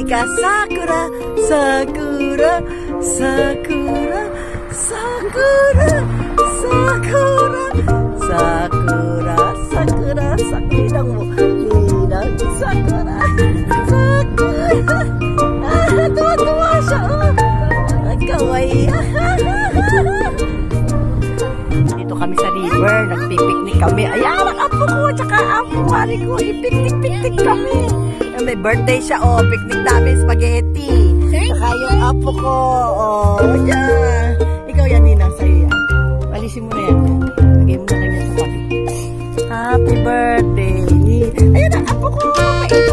Rika Sakura, Sakura, Sakura, Sakura, Sakura, Sakura, Sakura, Sakura mo, Ninang Sakura, Sakura. Tuwa-tuwa siya, oh. Kawaii. Dito kami sa river, nagpipiknik kami. Ayan, ang apo ko, tsaka apo, pari ko, ipiknik-piknik kami. May birthday siya, oh, picnic namin, spaghetti. Saka yung apo ko, oh, yan. Ikaw yan, Ninang, sa'yo yan. Alisin mo na yan. Lagay mo na lang yan sa pati. Happy birthday, Ayan ang apo ko,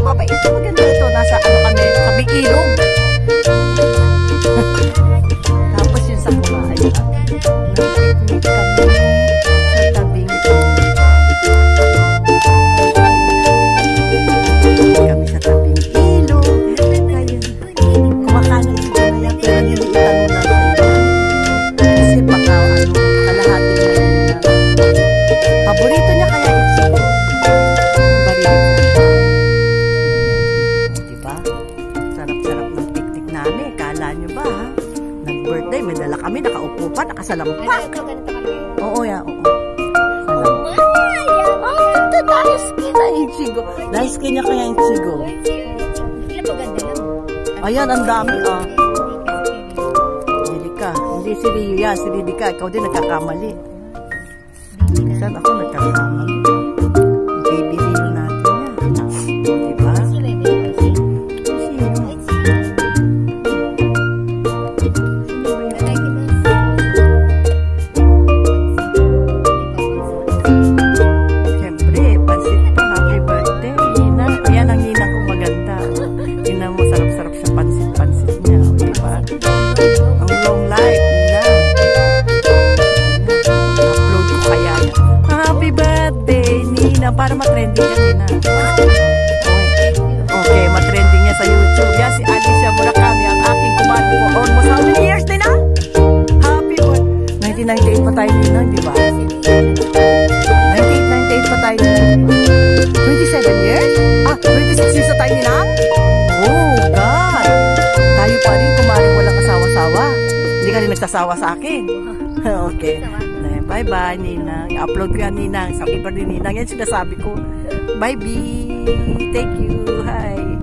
mabait ito, maganda ito. Nasa ano kami, sabi ilong. Tapos yung sa kumain. Nagpipiknik kami sa tabing kami sa tabing ilog. Kumakain ito na yan, pero niliitan mo na kayo. Kasi baka kalahati na yun. Paborito niya kaya ito. Diba? Sarap-sarap ng picnic namin. Kala nyo ba, ha? Nag-birthday, may dala kami, nakaupo pa, nakasalampak. Oo, yan, oo. Nice na Ichigo. Nice niya kaya Ichigo. Ayan, ang dami, ah. Ridika. Hindi si Ryu yan, si Ridika. Ikaw din nagkakamali. Saan ako nagkakamali? Baby Ryu natin yan. Diba? Para matrending yan, Nina. Okay, matrending niya sa YouTube. Yan, si Alicia Murakami, ang aking kumari ko. Almost how many years, Nina? Happy birthday. 1998 pa tayo, Nina, di ba? 1998 pa tayo, Nina. 27 years? 26 years na tayo, Nina? Oh, God. Tayo pa rin, kumari walang asawa-sawa. Hindi ka rin nagsasawa sa akin. Okay. Bye-bye, Ninang. I-upload ko yan, Ninang. Sa paper din, Ninang. Yan sinasabi ko. Bye-bye. Thank you. Hi.